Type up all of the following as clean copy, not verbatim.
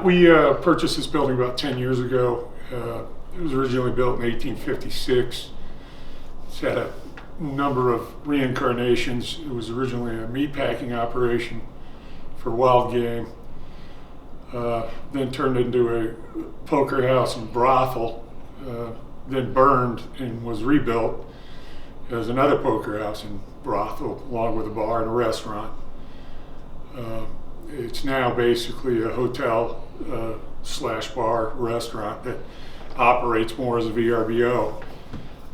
we purchased this building about 10 years ago. It was originally built in 1856. It's had a number of reincarnations. It was originally a meatpacking operation for wild game, then turned into a poker house and brothel, then burned and was rebuilt as another poker house and brothel, along with a bar and a restaurant. It's now basically a hotel slash bar restaurant that operates more as a VRBO.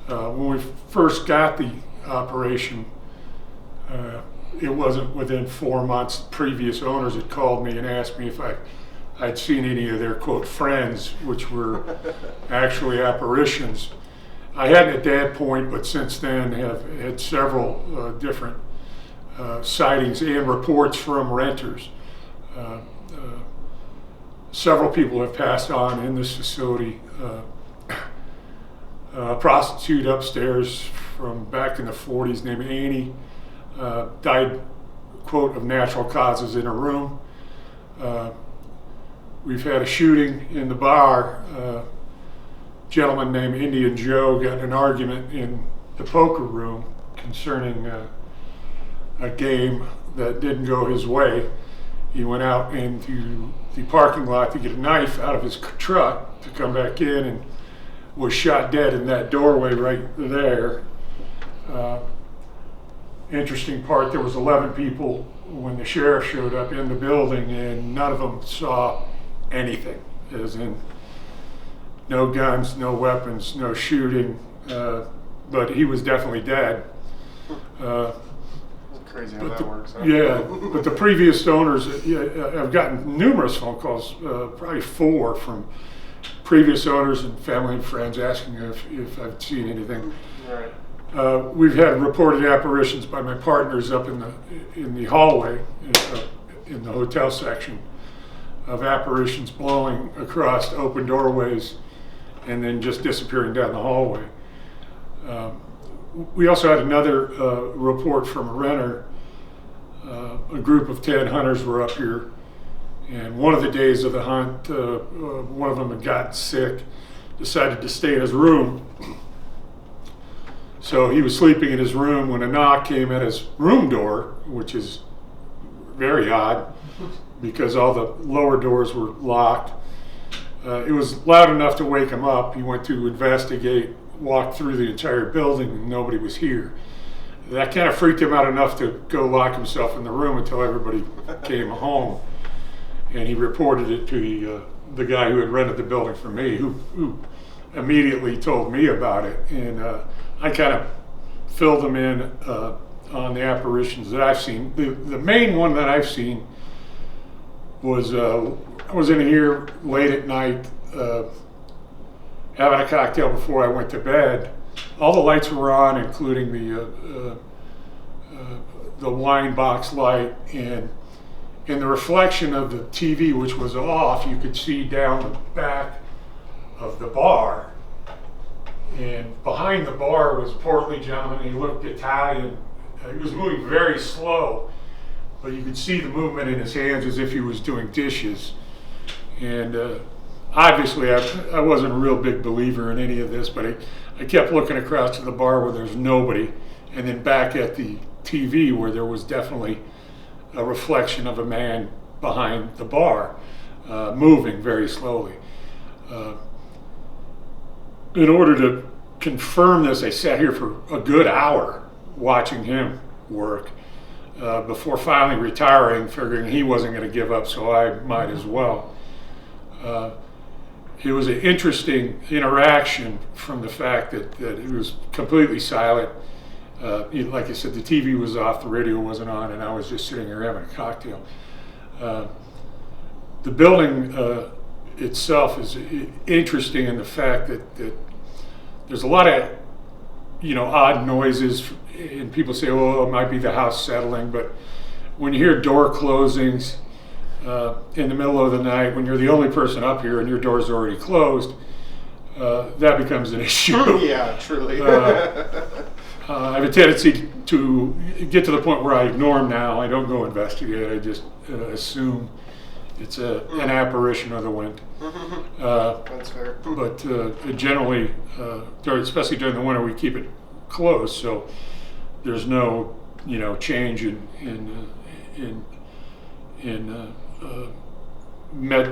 When we first got the operation, it wasn't within 4 months. Previous owners had called me and asked me if I'd seen any of their, quote, friends, which were actually apparitions. I hadn't at that point, but since then have had several different sightings and reports from renters. Several people have passed on in this facility. A prostitute upstairs from back in the 40s named Annie died, quote, of natural causes in her room. We've had a shooting in the bar. A gentleman named Indian Joe got in an argument in the poker room concerning a game that didn't go his way. He went out into the parking lot to get a knife out of his truck to come back in and was shot dead in that doorway right there. Interesting part, there was 11 people when the sheriff showed up in the building, and none of them saw anything, as in no guns, no weapons, no shooting, but he was definitely dead. Crazy how that works. Huh? Yeah, but the previous owners, I've gotten numerous phone calls, probably 4 from previous owners and family and friends asking if I've seen anything. Right. We've had reported apparitions by my partners up in the hallway, in the hotel section, of apparitions blowing across open doorways and then just disappearing down the hallway. We also had another report from a renter. A group of 10 hunters were up here, and one of the days of the hunt, one of them had gotten sick, decided to stay in his room. So he was sleeping in his room when a knock came at his room door, which is very odd because all the lower doors were locked. It was loud enough to wake him up. He went to investigate, walked through the entire building, and nobody was here. That kind of freaked him out enough to go lock himself in the room until everybody came home. And he reported it to the guy who had rented the building for me, who immediately told me about it. And I kind of filled him in on the apparitions that I've seen. The main one that I've seen was, I was in here late at night, having a cocktail before I went to bed. All the lights were on, including the wine box light, and in the reflection of the TV, which was off, you could see down the back of the bar. And behind the bar was a portly gentleman. He looked Italian. He was moving very slow, but you could see the movement in his hands as if he was doing dishes. And obviously, I wasn't a real big believer in any of this, but I kept looking across to the bar where there's nobody, and then back at the TV where there was definitely a reflection of a man behind the bar, moving very slowly. In order to confirm this, I sat here for a good hour watching him work before finally retiring, figuring he wasn't going to give up, so I might as well. It was an interesting interaction from the fact that it was completely silent. Like I said, the TV was off, the radio wasn't on, and I was just sitting here having a cocktail. The building itself is interesting in the fact that there's a lot of odd noises, and people say, oh, it might be the house settling, but when you hear door closings in the middle of the night, when you're the only person up here and your door's already closed, that becomes an issue. Yeah, truly. I have a tendency to get to the point where I ignore them now. I don't go investigate. I just assume it's an apparition of the wind. That's fair. But generally, especially during the winter, we keep it closed, so there's no change in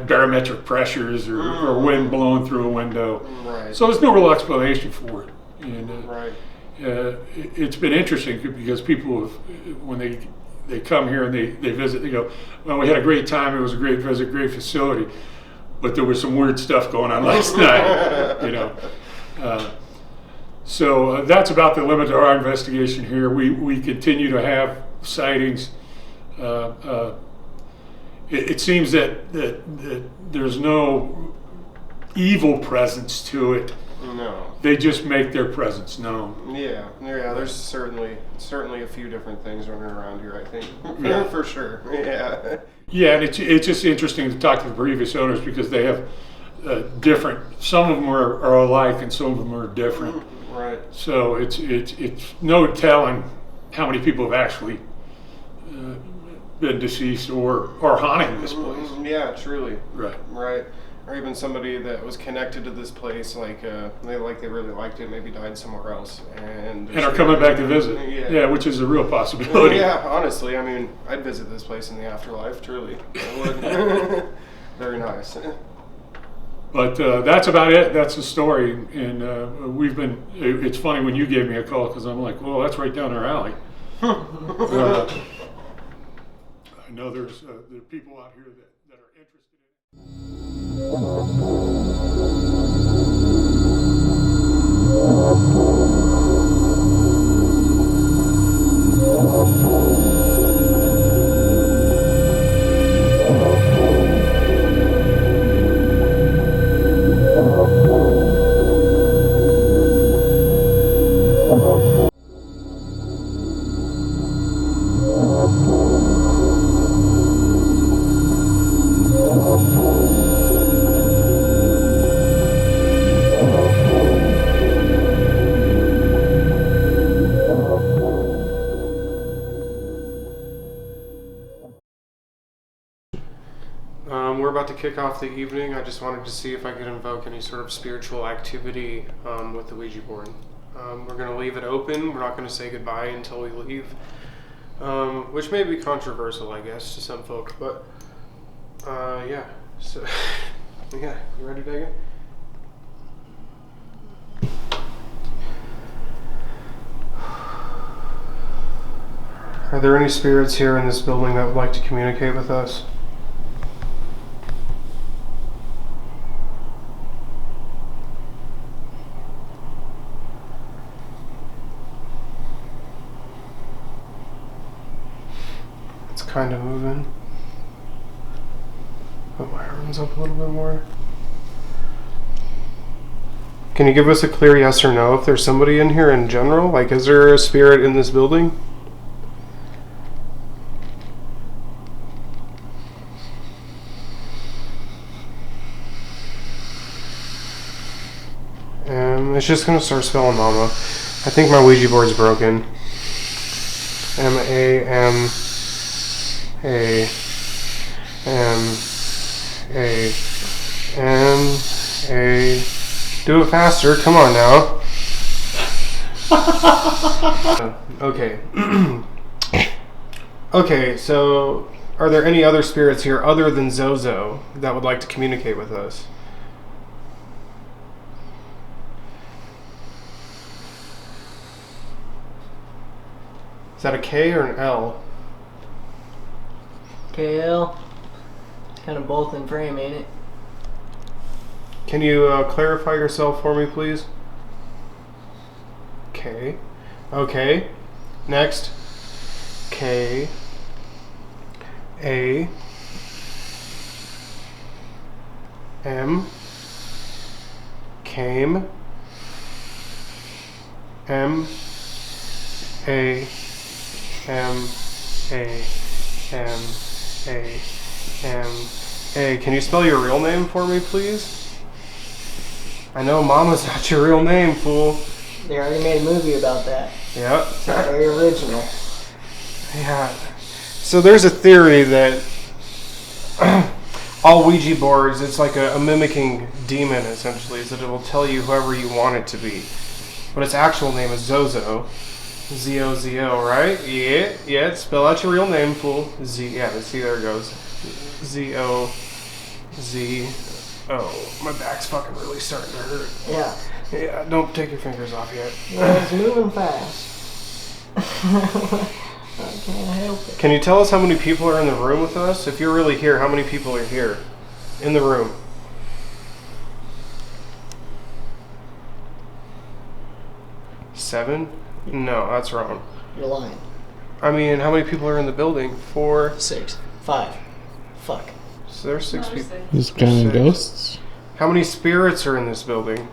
barometric pressures or wind blowing through a window. Right. So there's no real explanation for it. And Right. It's been interesting because people, when they come here and they visit, they go, well, we had a great time. It was a great visit, great facility, but there was some weird stuff going on last night. So that's about the limit of our investigation here. We continue to have sightings. It seems that there's no evil presence to it. No. They just make their presence known. Yeah. There's certainly a few different things running around here, I think. Yeah. For sure. Yeah. Yeah, and it's just interesting to talk to the previous owners because they have different. Some of them are alike, and some of them are different. Right. So it's no telling how many people have actually been deceased or haunting this place. Yeah, truly. Right. Or even somebody that was connected to this place, they really liked it, maybe died somewhere else, and are coming back to visit. Yeah, which is a real possibility. Yeah, honestly, I mean, I'd visit this place in the afterlife. Truly, I would. Very nice. But that's about it. That's the story. And it's funny when you gave me a call because I'm like, well, that's right down our alley. I know there are people out here that are interested We're about to kick off the evening. I just wanted to see if I could invoke any sort of spiritual activity with the Ouija board. We're going to leave it open. We're not going to say goodbye until we leave, which may be controversial, I guess, to some folks. But yeah. So yeah, you ready, Dagan? Are there any spirits here in this building that would like to communicate with us? It's kind of moving. Put my arms up a little bit more. Can you give us a clear yes or no if there's somebody in here in general? Like, is there a spirit in this building? It's just gonna start spelling mama. I think my Ouija board's broken. M-A-M-A-M-A. Do it faster, come on now. Okay. Okay, so are there any other spirits here other than Zozo that would like to communicate with us? Is that a K or an L? KL. It's kind of both in frame, ain't it? Can you clarify yourself for me, please? K. Okay. Next. K. A. M. Came. M. A. M. A. M. A. M. A. Can you spell your real name for me, please? I know Mama's not your real name, fool. They already made a movie about that. Yep. It's not very original. Yeah. So there's a theory that all Ouija boards, it's like a mimicking demon, essentially, so that it will tell you whoever you want it to be. But its actual name is Zozo. Z-O-Z-O, right? Yeah, spell out your real name, fool. See, there it goes. Z-O-Z-O. My back's fucking really starting to hurt. Yeah. Yeah, don't take your fingers off yet. Yeah, it's moving fast. I can't help it. Can you tell us how many people are in the room with us? If you're really here, how many people are here in the room? Seven? No, that's wrong. You're lying. I mean, how many people are in the building? 4, 6, 5. Fuck. So there's 6 people. Just counting ghosts? How many spirits are in this building?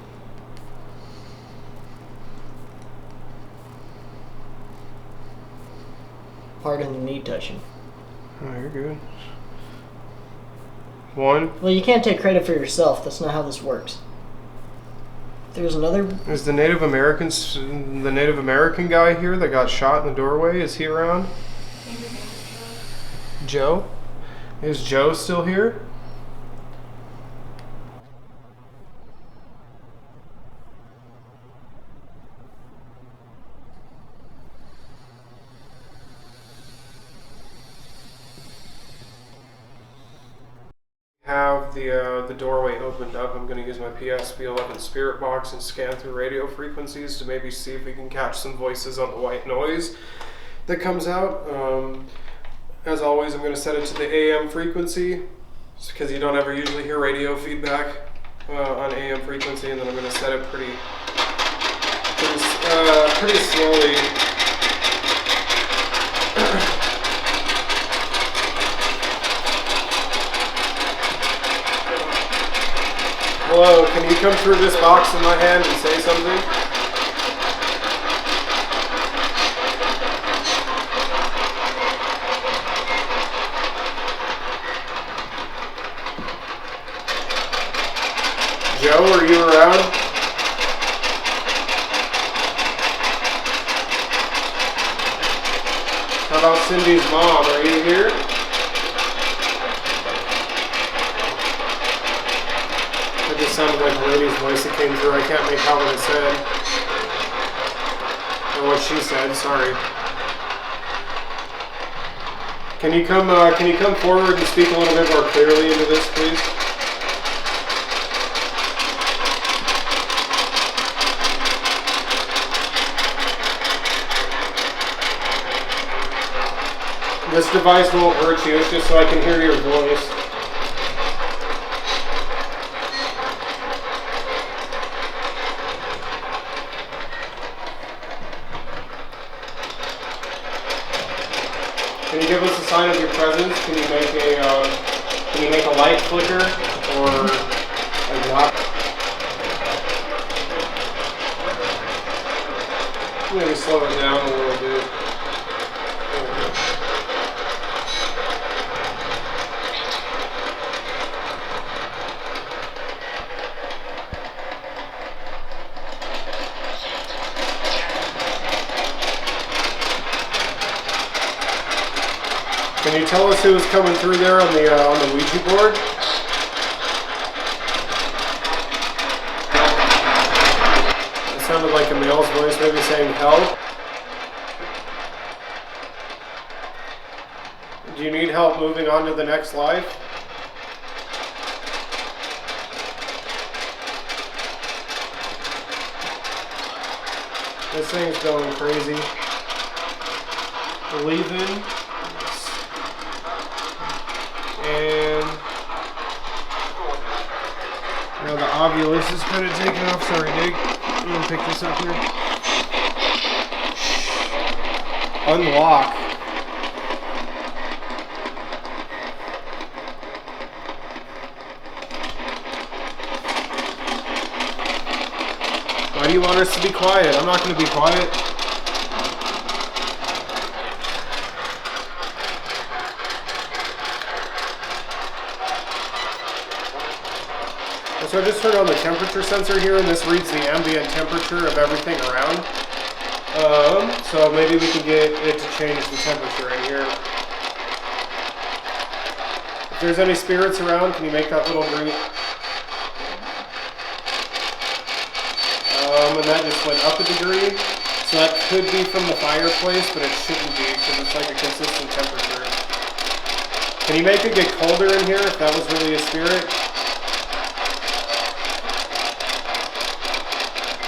Pardon the knee touching. Oh, you're good. 1. Well, you can't take credit for yourself. That's not how this works. There's another. Is the Native American guy here that got shot in the doorway? Is he around? Joe? Is Joe still here? Have the doorway opened up. I'm going to use my PSP-11 spirit box and scan through radio frequencies to maybe see if we can catch some voices on the white noise that comes out. As always, I'm going to set it to the AM frequency because you don't ever usually hear radio feedback on AM frequency, and then I'm going to set it pretty slowly. Hello, can you come through this box in my hand and say something? Joe, are you around? How about Cindy's mom? Are you here? It just sounded like a lady's voice that came through. I can't make out what it said. Or what she said, sorry. Can you come forward and speak a little bit more clearly into this, please? This device won't hurt you, it's just so I can hear your voice. Can you give us a sign of your presence? Can you make a light flicker or a knock? Maybe slow it down a little bit. Can you tell us who was coming through there on the Ouija board? It sounded like a male's voice, maybe saying help. Do you need help moving on to the next life? This thing's going crazy. Leaving. And now the ovulus is kind of taking off. Sorry, Nick. I'm gonna pick this up here. Unlock. Why do you want us to be quiet? I'm not going to be quiet. So I just turned on the temperature sensor here, and this reads the ambient temperature of everything around. So maybe we can get it to change the temperature right here. If there's any spirits around, can you make that little green? And that just went up a degree. So that could be from the fireplace, but it shouldn't be because it's like a consistent temperature. Can you make it get colder in here if that was really a spirit?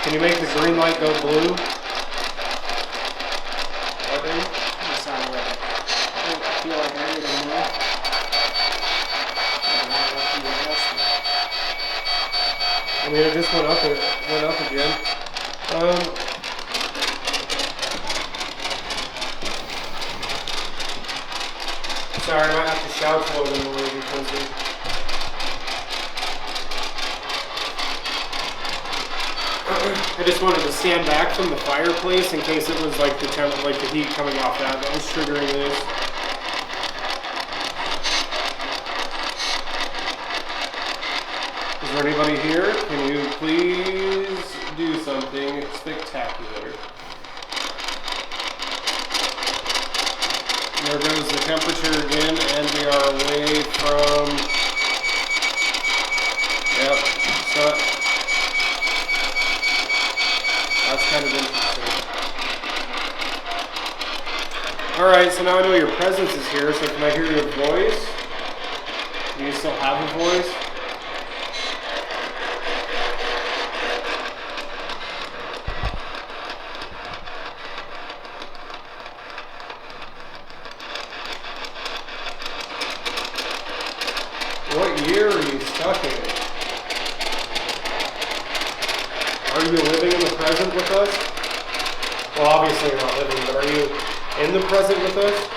Can you make the green light go blue? I feel like I need a more. I mean, it just went up again. Sorry, I might have to shout a little bit more because I just wanted to stand back from the fireplace in case it was like the heat coming off that was triggering this. Is there anybody here? Can you please do something spectacular? There goes the temperature again, and we are away from. Yep. So that's kind of interesting. All right. So now I know your presence is here. So can I hear your voice? Do you still have a voice? What year are you stuck in? Are you living in the present with us? Well, obviously you're not living, but are you in the present with us?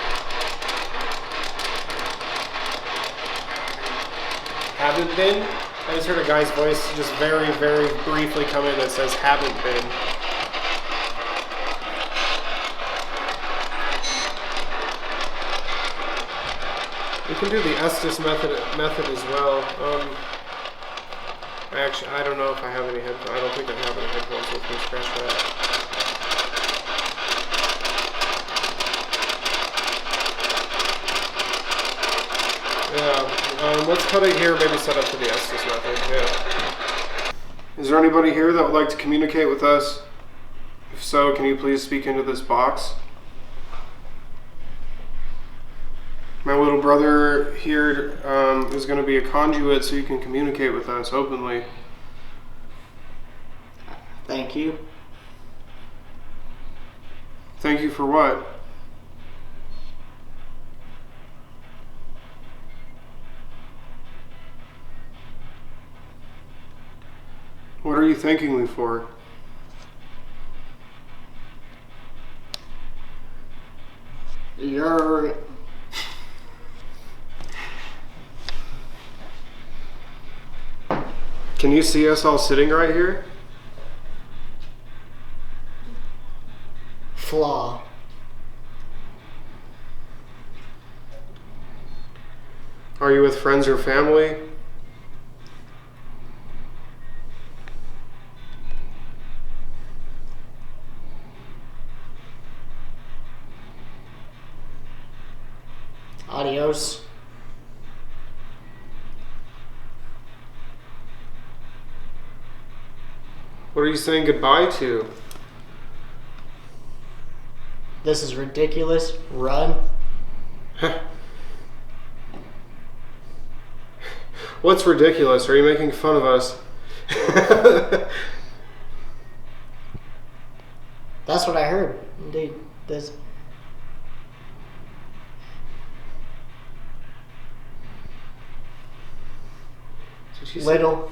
Haven't been? I just heard a guy's voice just very, very briefly come in that says haven't been. We can do the Estes method as well. Actually, I don't know if I have any headphones. I don't think I have any headphones, so we can scratch that. Yeah, let's put it here, maybe set up for the Estes method. Yeah. Is there anybody here that would like to communicate with us? If so, can you please speak into this box? My little brother here is going to be a conduit so you can communicate with us openly. Thank you. Thank you for what? What are you thanking me for? You're... Can you see us all sitting right here? flaw. Are you with friends or family? Adios. What are you saying goodbye to? This is ridiculous. Run. What's ridiculous? Are you making fun of us? That's what I heard. Indeed. This. Did she say- Little.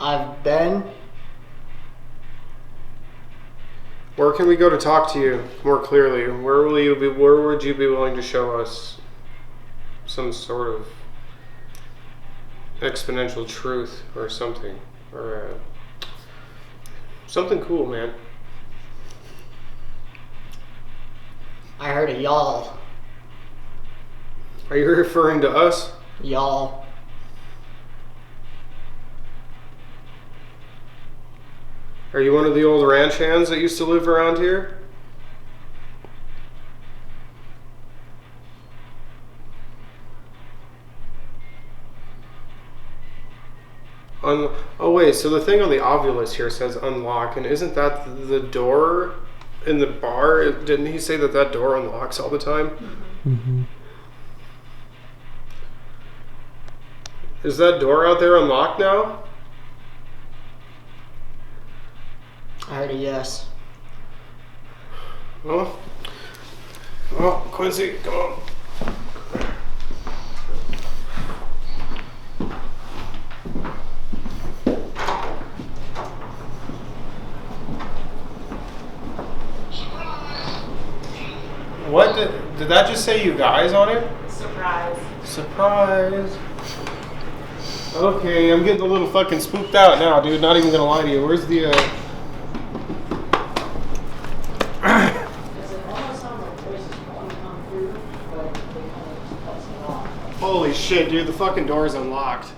I've been. Where can we go to talk to you more clearly? Where would you be willing to show us some sort of exponential truth or something, or something cool, man? I heard a y'all. Are you referring to us? Y'all. Are you one of the old ranch hands that used to live around here? Oh wait, so the thing on the Ovilus here says unlock, and isn't that the door in the bar? Didn't he say that that door unlocks all the time? Mm-hmm. Is that door out there unlocked now? I heard a yes. Well, Quincy, come on. What did that just say? You guys on it? Surprise. Surprise. Okay, I'm getting a little fucking spooked out now, dude. Not even gonna lie to you. Where's the Does it almost sound like voices want to come through, but they kind of just cuts it off? Holy shit, dude, the fucking door is unlocked.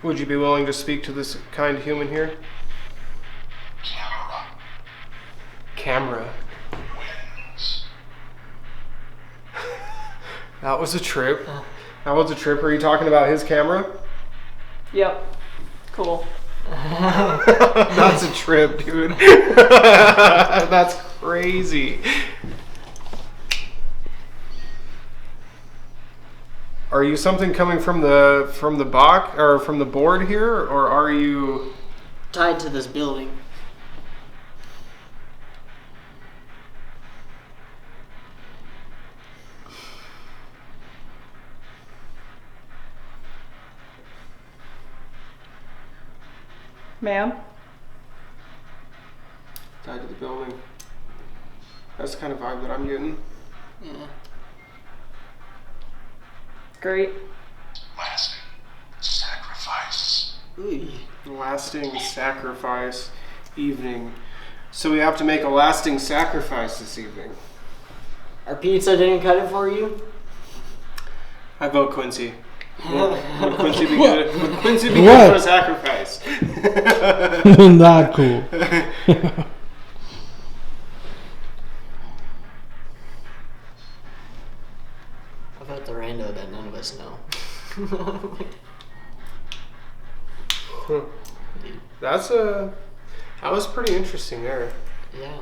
Would you be willing to speak to this kind human here? Camera. Wins. That was a trip. That was a trip. Are you talking about his camera? Yep. Cool. That's a trip, dude. That's crazy. Are you something coming from the box or from the board here, or are you Tied to this building. Ma'am? tied to the building? That's the kind of vibe that I'm getting. Yeah. Great. Lasting sacrifice. Ooh. Lasting sacrifice evening. So we have to make a lasting sacrifice this evening. Our pizza didn't cut it for you? I vote Quincy. Would Quincy be good? Would Quincy be good for a sacrifice? Not cool. I vote the rando that none of us know. That was pretty interesting there. Yeah.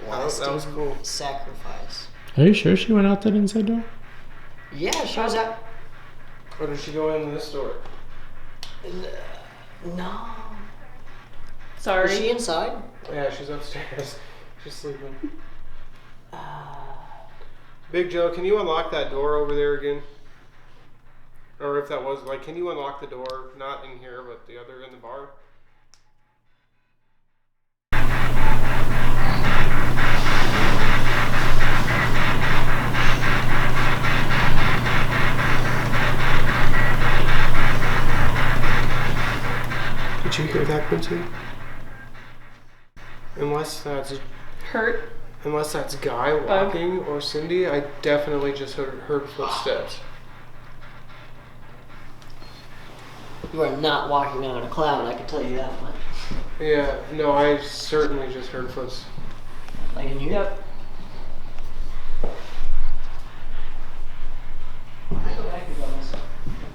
That was cool. Sacrifice. Are you sure she went out that inside door? Yeah, she was out. Or did she go in this door? No. Sorry. Is she inside? Yeah, she's upstairs. She's sleeping. Big Joe, can you unlock that door over there again? Or if that was, like, can you unlock the door? Not in here, but the other in the bar? Did you hear that, Quincy? Unless that's Guy walking or Cindy, I definitely just heard footsteps. You are not walking on a cloud, I can tell you that much. Yeah, no, I certainly just heard footsteps. Like in here? Yep.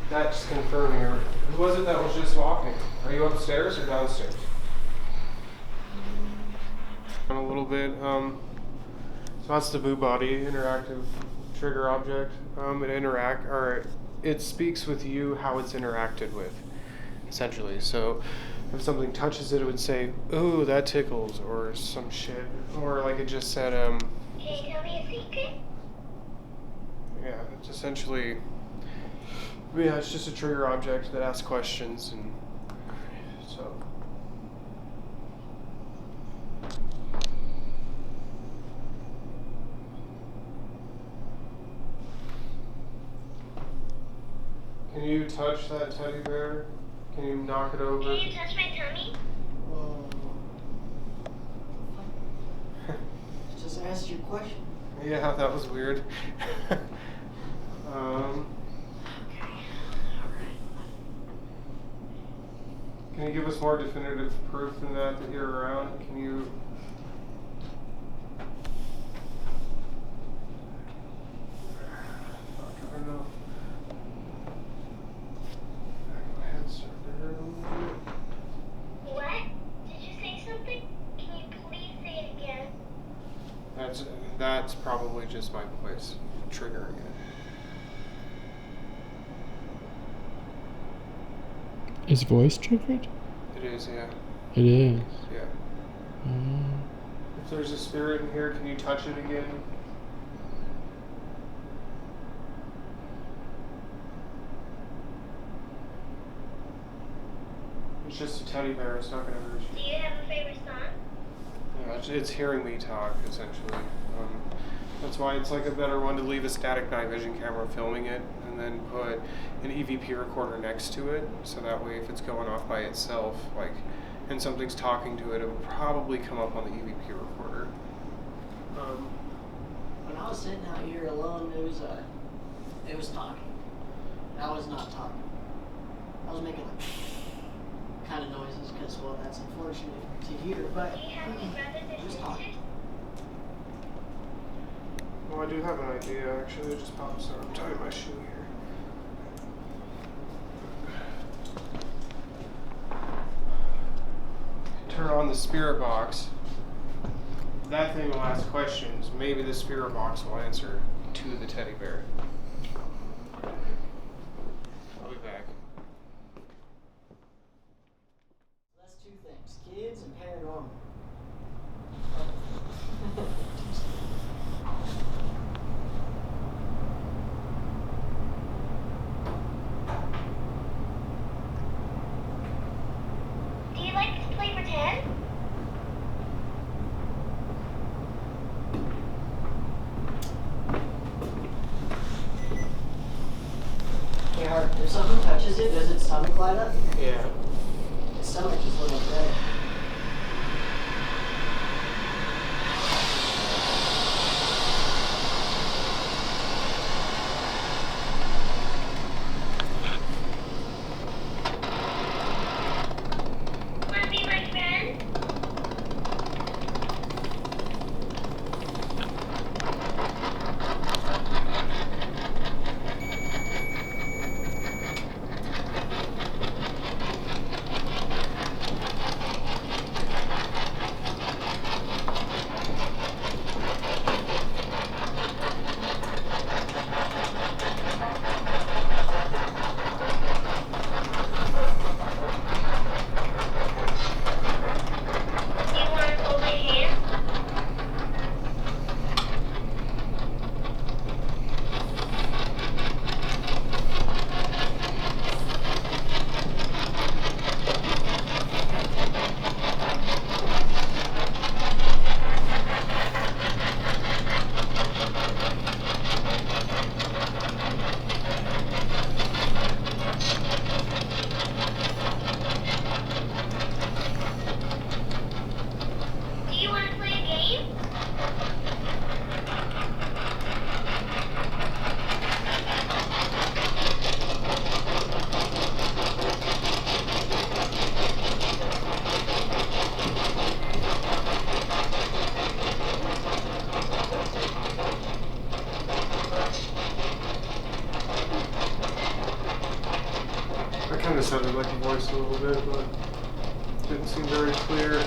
That's confirming her. Who was it that was just walking? Are you upstairs or downstairs? A little bit. So that's the Boo Body interactive trigger object. It speaks with you how it's interacted with, essentially. So if something touches it, it would say, "Ooh, that tickles," or some shit, or like it just said, Can you tell me a secret? Yeah, it's essentially. Yeah, it's just a trigger object that asks questions, and so. Can you touch that teddy bear? Can you knock it over? Can you touch my tummy? Just ask your question. Yeah, that was weird. Can you give us more definitive proof than that you're around? Can you? Fuck, I don't know. My head's starting to hurt a little bit. What? Did you say something? Can you please say it again? That's probably just my voice triggering it. Is voice triggered? It is, yeah. It is. Yeah. Mm. If there's a spirit in here, can you touch it again? It's just a teddy bear. It's not gonna hurt Do you. you have a favorite song? Yeah, it's hearing me talk, essentially. That's why it's like a better one to leave a static night vision camera filming it and then put an EVP recorder next to it, so that way if it's going off by itself, like, and something's talking to it, it will probably come up on the EVP recorder. When I was sitting out here alone, it was talking. I was not talking. I was making like kind of noises because, well, that's unfortunate to hear, but Do you have any brothers or just talking. sisters? Well, I do have an idea, actually. It just pops up. I'm tying my shoe here. Turn on the spirit box. That thing will ask questions. Maybe the spirit box will answer to the teddy bear. I'll be back. That's two things: kids and paranormal. Do you like to play pretend? Yeah, if something touches it, does its stomach light up? Yeah. Its stomach just lit up red. Want to be my friend? Do you want to hold my hand? Do you want to play a game? That kind of sounded like a voice a little bit, but didn't seem very clear.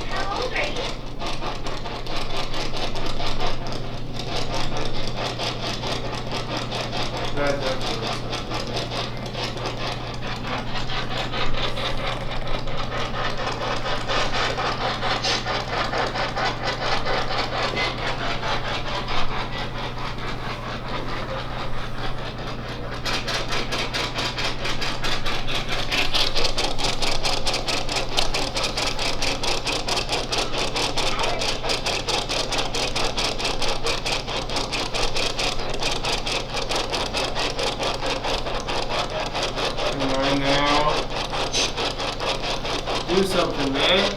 How old are you? That definitely. Come on now. Do something, man.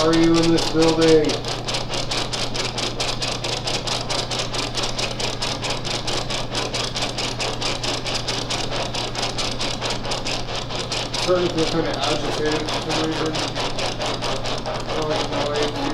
Are you in this building? Starting to feel kind of agitated for some reason. I don't like the way you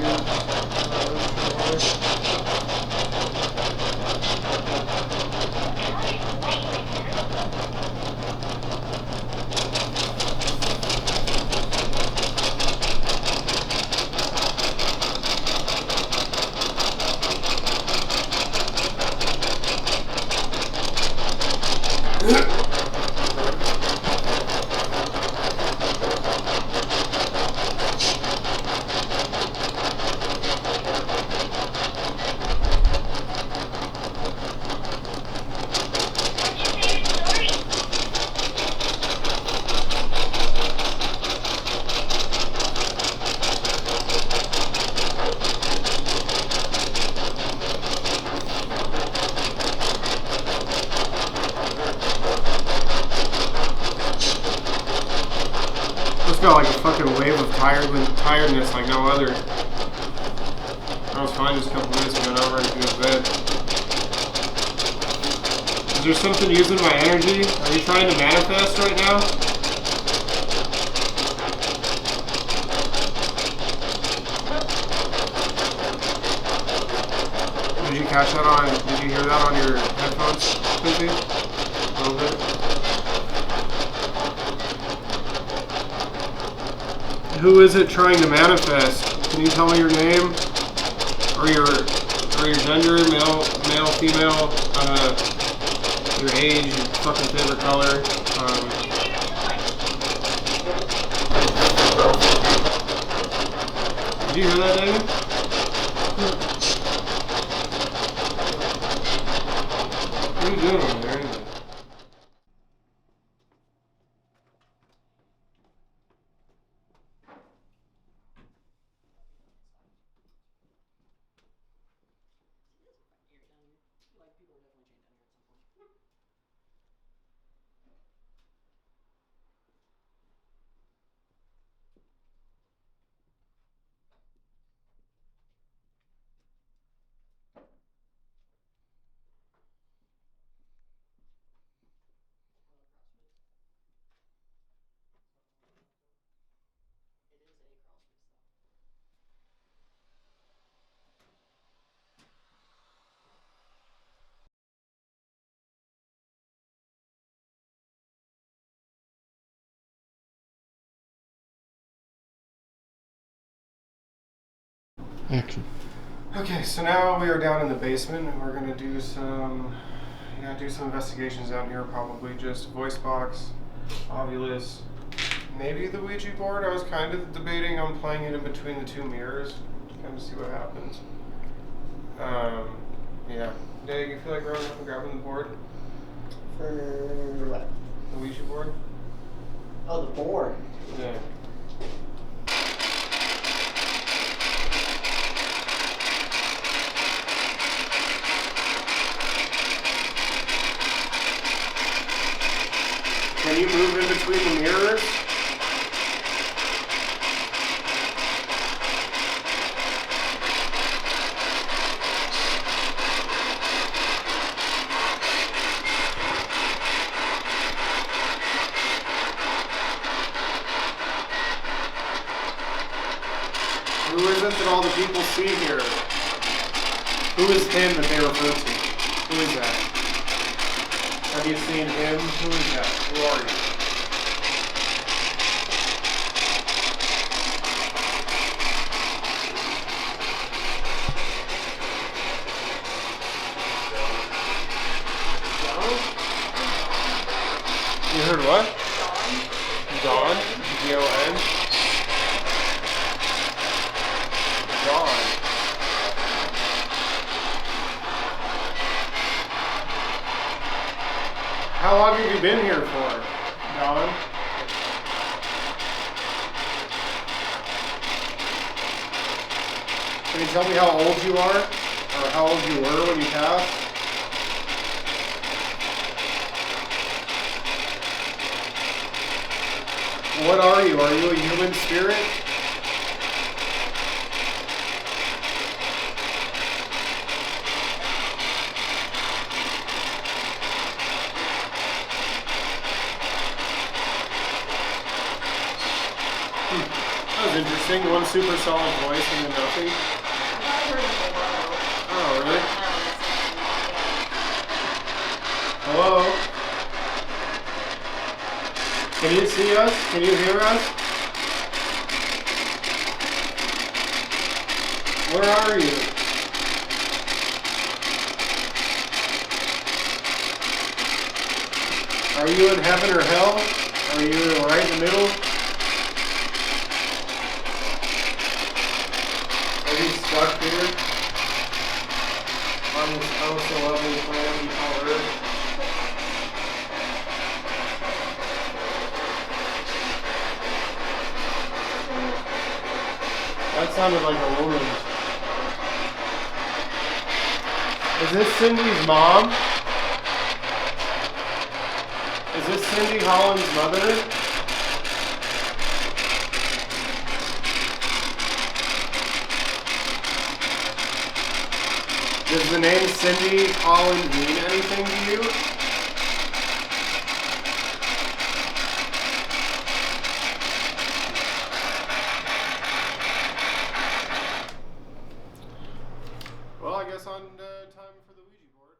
got like a fucking wave of tiredness like no other. I was fine just a couple minutes ago, now I'm ready to go to bed. Is there something using my energy? Are you trying to manifest right now? Did you catch that on, did you hear that on your headphones, Quincy? A little bit? Who is it trying to manifest? Can you tell me your name? Or your gender, male, female, your age, your fucking favorite color. Did you hear that, David? What are you doing over there anyway? Action. Okay, so now we are down in the basement and we're gonna do some investigations down here, probably just voice box, Ovulus, maybe the Ouija board. I was kind of debating on playing it in between the two mirrors, kind of see what happens. Yeah. Dave, you feel like running up and grabbing the board? For what? The Ouija board? Oh, the board. Yeah. Can you move in between the mirrors? Who is it that all the people see here? Who is him that they refer to? Who is that? Have you seen him? Who is that? Who are you? You heard what? Dawn? D-O-N? Dawn. How long have you been here for, Dawn? Can you tell me how old you are? Or how old you were when you passed? What are you? Are you a human spirit? That was interesting. One super solid voice and then nothing. Oh, really? Hello? Can you see us? Can you hear us? Where are you? Are you in heaven or hell? Are you right in the middle? Are you stuck here? On this oh so lovely planet we call Earth? That sounded like a woman. Is this Cindy's mom? Is this Cindy Holland's mother? Does the name Cindy Holland mean anything to you? Well, I guess on time for the Ouija board.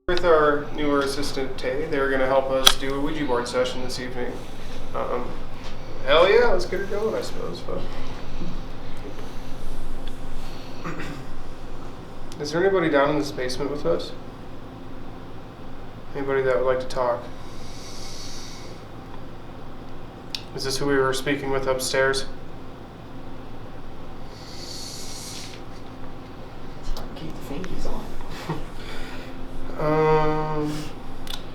With our newer assistant Tay, they're going to help us do a Ouija board session this evening. Hell yeah, let's get her going, I suppose. But is there anybody down in this basement with us? Anybody that would like to talk? Is this who we were speaking with upstairs? Keep the fingies on.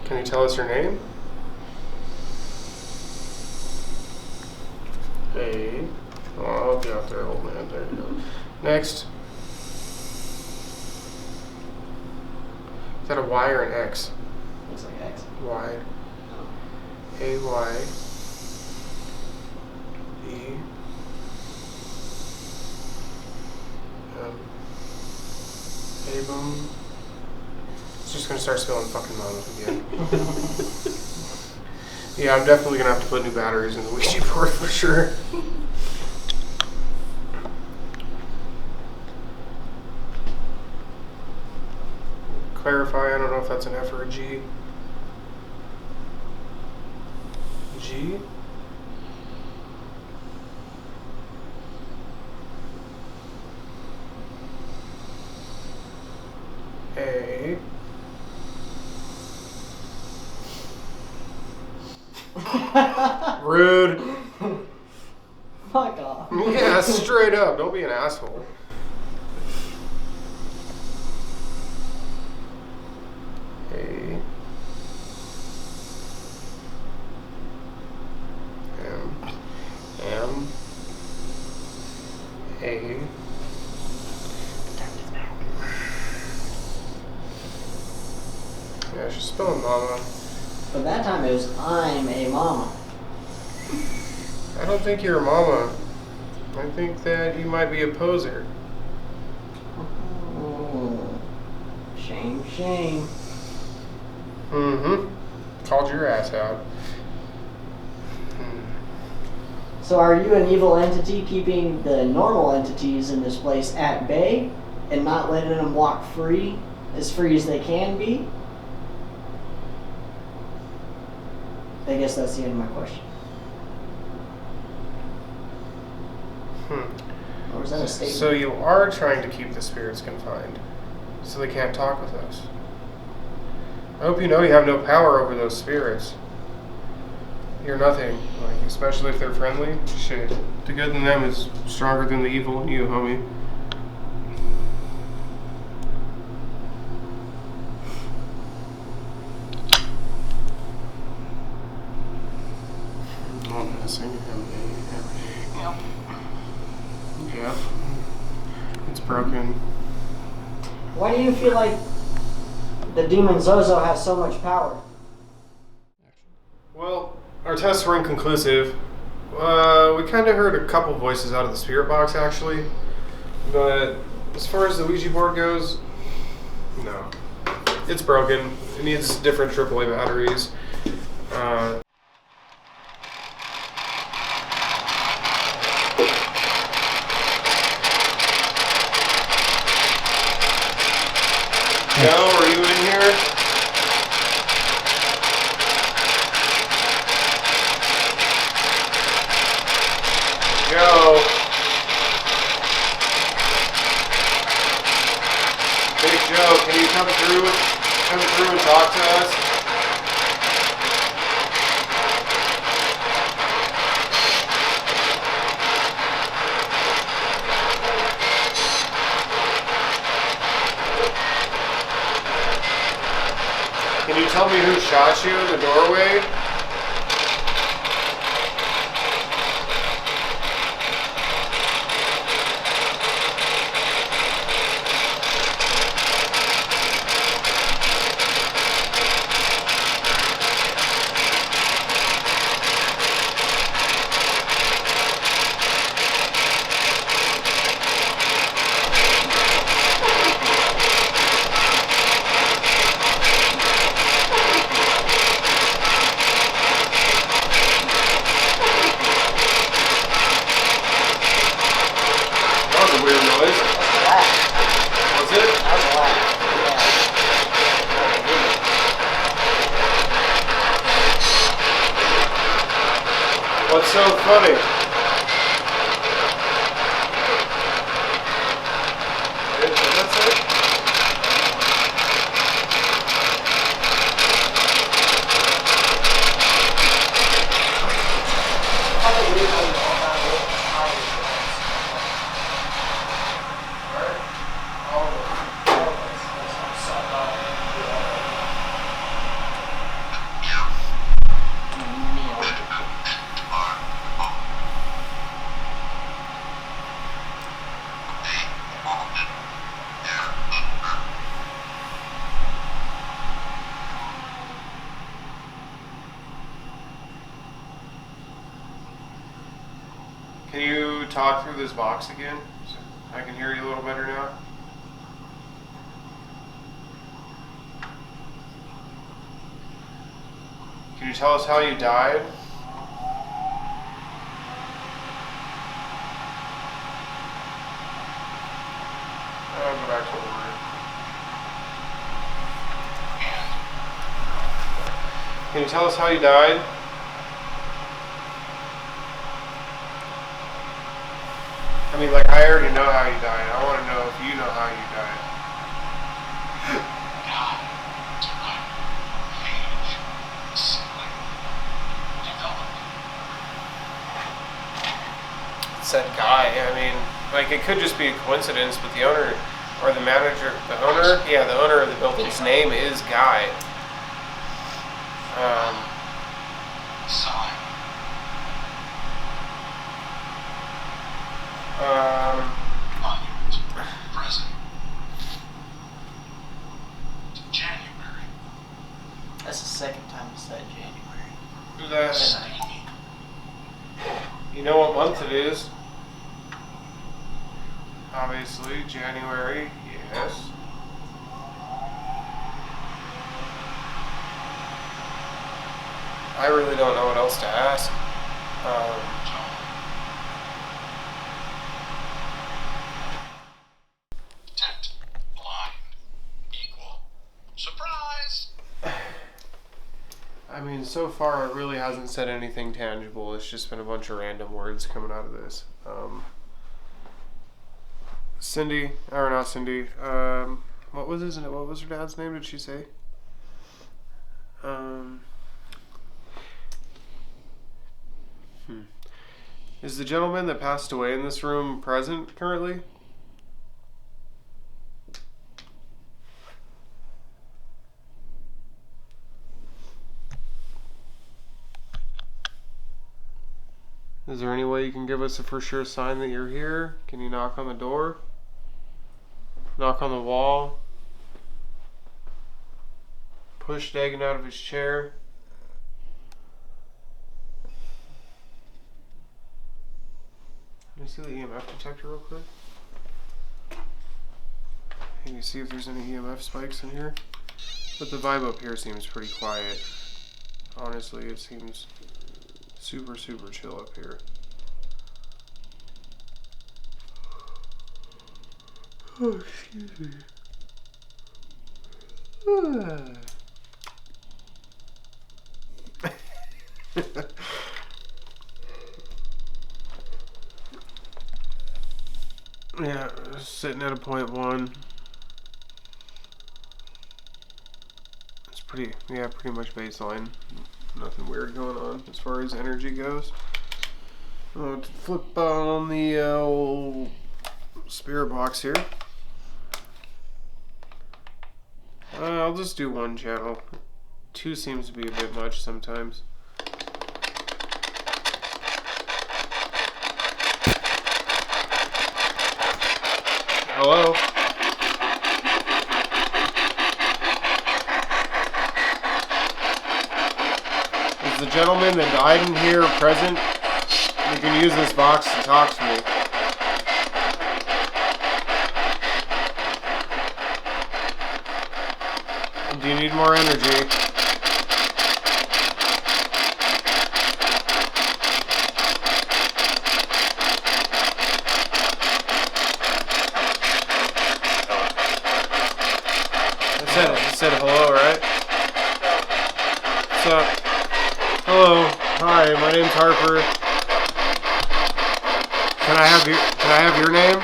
Can you tell us your name? Hey. Oh, I'll help you out there, old man. There you go. Next. Is that a Y or an X? Looks like X. Y. A-Y. E. Abum. It's just gonna start spelling fucking mama again. Yeah, I'm definitely gonna have to put new batteries in the Ouija board for sure. Clarify, I don't know if that's an F or a G. G? Rude. Fuck off. Yeah, straight up. Don't be an asshole. A M A Yeah, she's spelling mama. But that time it was I'm a mama. I don't think you're a mama. I think that you might be a poser. Oh, shame, shame. Mm-hmm. Called your ass out. So are you an evil entity keeping the normal entities in this place at bay and not letting them walk free as they can be? I guess that's the end of my question. Or was that a statement? So you are trying to keep the spirits confined, so they can't talk with us. I hope you know you have no power over those spirits. You're nothing, like, especially if they're friendly. Shit, the good in them is stronger than the evil in you, homie. Oh, I'm missing him. Yep. It's broken. Why do you feel like the demon Zozo has so much power? Well, our tests were inconclusive. We kind of heard a couple voices out of the spirit box, actually. But as far as the Ouija board goes, no. It's broken. It needs different AAA batteries. Dell, are you in here? Joe. Big Joe, can you come through and talk to us? Can you tell me who shot you in the doorway? What's so funny? That's it? Can you talk through this box again? So I can hear you a little better now. Can you tell us how you died? I'll go back to order. Can you tell us how you died? I mean, like, I already know how you died. I want to know if you know how you died. said Guy. I mean, like, it could just be a coincidence, but the owner or the manager, the owner of the building's name is Guy. Present. January. That's the second time you said January. You know what month it is? Obviously, January, yes. I really don't know what else to ask. Tent. Line. Equal. Surprise! I mean, so far it really hasn't said anything tangible. It's just been a bunch of random words coming out of this. Cindy, or not Cindy, what was her dad's name, did she say? Is the gentleman that passed away in this room present currently? Is there any way you can give us a for sure sign that you're here? Can you knock on the door? Knock on the wall? Push Dagan out of his chair? Can you see the EMF detector real quick? Can you see if there's any EMF spikes in here? But the vibe up here seems pretty quiet. Honestly, it seems super, super chill up here. Oh, excuse me. Yeah, sitting at a 0.1. It's pretty much baseline. Nothing weird going on as far as energy goes. To flip on the old spirit box here. I'll just do one channel. Two seems to be a bit much sometimes. Hello? Is the gentleman that died in here present? You can use this box to talk to me. Do you need more energy? I said hello, right? What's up? Hello. Hi, my name's Harper. Can I have your name?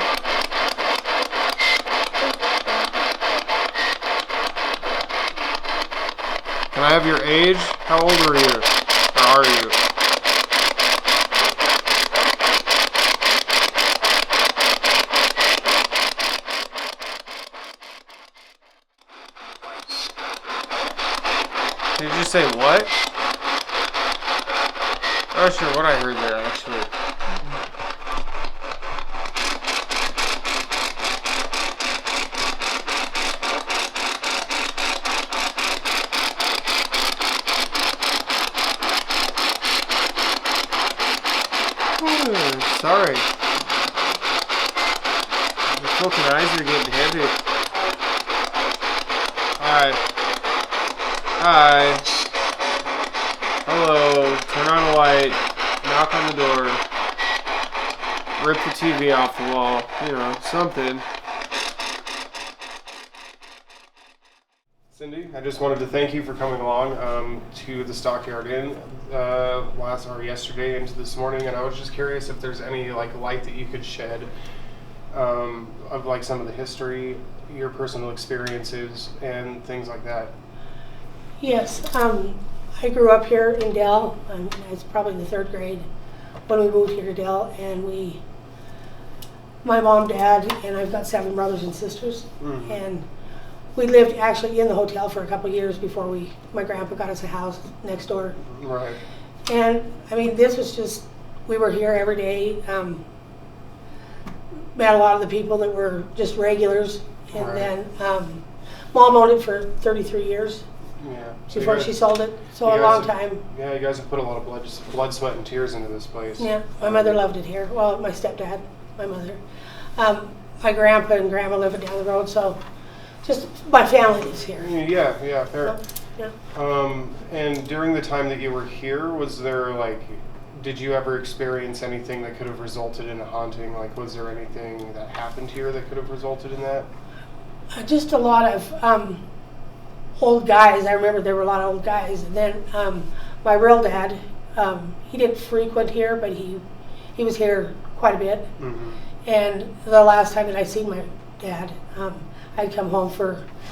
Can I have your age? How old are you? Or are you? Did you say what? I'm not sure what I heard there, actually. Sorry. The fucking eyes are getting heavy. Hi. Hi. Hello. Turn on a light. Knock on the door. Rip the TV off the wall. You know, something. Cindy, I just wanted to thank you for coming along to the Stockyard Inn yesterday into this morning, and I was just curious if there's any light that you could shed of some of the history, your personal experiences, and things like that. Yes, I grew up here in Dell. I was probably in the third grade when we moved here to Dell, and we my mom, dad, and I've got 7 brothers and sisters. Mhm. And we lived actually in the hotel for a couple of years before my grandpa got us a house next door. Right. And I mean, this was just, we were here every day. Met a lot of the people that were just regulars. And Right. then Mom owned it for 33 years Yeah. So you before guys- she sold it. So you a guys long have- time. Yeah, you guys have put a lot of blood, sweat, and tears into this place. Yeah, my mother loved it here. Well, my stepdad, my mother. My grandpa and grandma live down the road, so just my family lives here. Yeah, fair. Yeah. And during the time that you were here, was there like, did you ever experience anything that could have resulted in a haunting? Like, was there anything that happened here that could have resulted in that? Just a lot of old guys. I remember there were a lot of old guys. And then my real dad, he didn't frequent here, but he was here quite a bit. Mm-hmm. And the last time that I seen my dad, I'd come home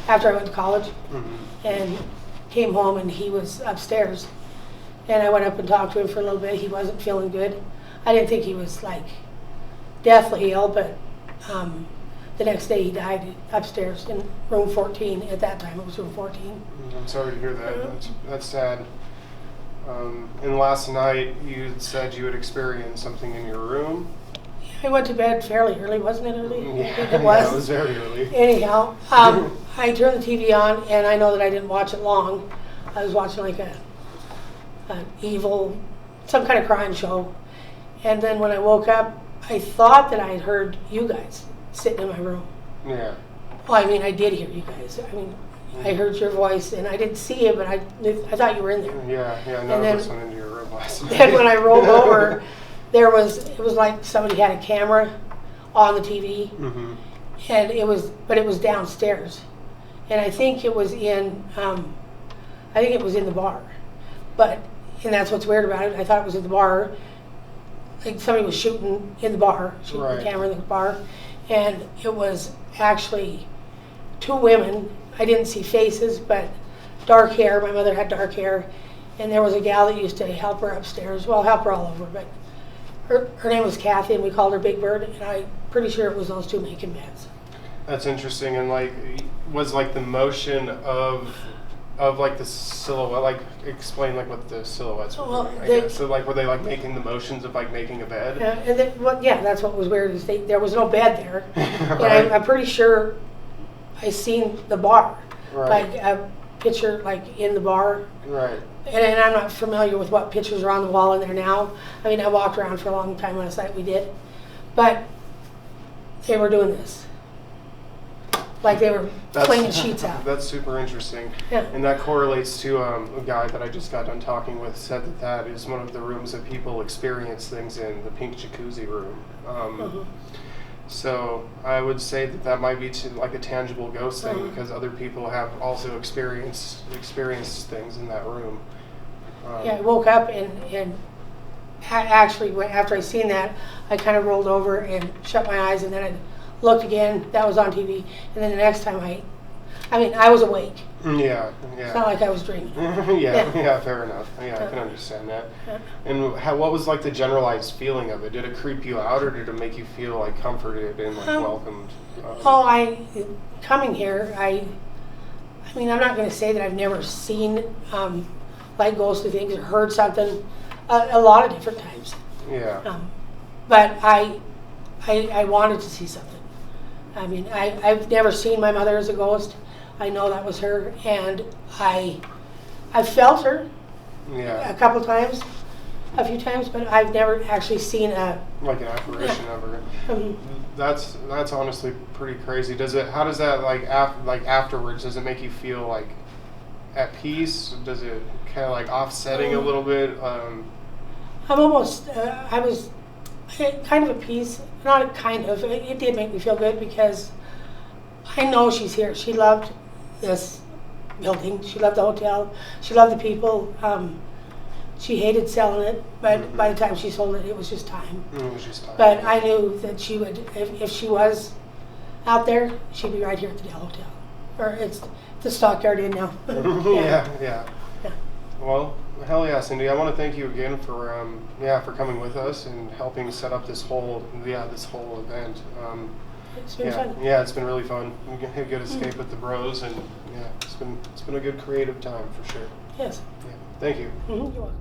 after I went to college, Mm-hmm. and came home and he was upstairs. And I went up and talked to him for a little bit. He wasn't feeling good. I didn't think he was like deathly ill, but the next day he died upstairs in room 14. At that time it was room 14. I'm sorry to hear that. That's sad. And last night you said you had experienced something in your room. I went to bed fairly early, wasn't it early? I think it Yeah, it was. was very early. Anyhow, I turned the TV on, and I know that I didn't watch it long. I was watching like an evil, some kind of crime show. And then when I woke up, I thought that I had heard you guys sitting in my room. Yeah. Well, I mean, I did hear you guys. I mean, I heard your voice, and I didn't see it, but I thought you were in there. Yeah. None And of us went into your room last night. Then when I rolled over, it was like somebody had a camera on the TV, Mm-hmm. and it was downstairs, and I think it was in the bar, and that's what's weird about it. I thought it was in the bar, like somebody was shooting in the bar, shooting Right. the camera in the bar, and it was actually 2 women. I didn't see faces, but dark hair. My mother had dark hair, and there was a gal that used to help her upstairs. Well, help her all over, but her name was Kathy, and we called her Big Bird, and I'm pretty sure it was those 2 making beds. That's interesting. And like, was like the motion of like the silhouette, like explain like what the silhouettes were Well, doing, I they- guess. So like, were they like making the motions of like making a bed? Yeah, and then, that's what was weird is there was no bed there, and Right. I'm pretty sure I seen the bar, Right. like a picture like in the bar. Right. And I'm not familiar with what pictures are on the wall in there now. I mean, I walked around for a long time last night, we did. But they were doing this. Like they were flinging sheets out. That's super interesting. Yeah. And that correlates to a guy that I just got done talking with said that is one of the rooms that people experience things in, the pink jacuzzi room. Mhm. So I would say that might be like a tangible ghost thing Mhm. because other people have also experienced things in that room. Yeah, I woke up and actually, after I seen that, I kind of rolled over and shut my eyes, and then I looked again. That was on TV. And then the next time I was awake. Yeah. It's not like I was dreaming. yeah, fair enough. Yeah, I can understand that. Yeah. And what was like the generalized feeling of it? Did it creep you out, or did it make you feel like comforted and like welcomed? Coming here, I mean, I'm not going to say that I've never seen like ghostly things or heard something a lot of different times. Yeah. But I wanted to see something. I mean, I've never seen my mother as a ghost. I know that was her, and I felt her Yeah. a few times, but I've never actually seen Like an apparition of her. That's honestly pretty crazy. How does that like afterwards? Does it make you feel like at peace? Does it kind of like offsetting a little bit? I'm almost, I was kind of at peace. Not kind of, it did make me feel good because I know she's here. She loved this building. She loved the hotel. She loved the people. She hated selling it, but by the time she sold it, it was just time. It was just time. But I knew that she would, if she was out there, she'd be right here at the Dell Hotel. Or it's the Stockyard Inn now. Yeah. Yeah. Well, Hell yeah, Cindy! I want to thank you again for for coming with us and helping set up this whole event. It's been fun. Yeah, it's been really fun. We get a good escape with the bros, and it's been a good creative time for sure. Yes. Yeah, thank you. You're welcome.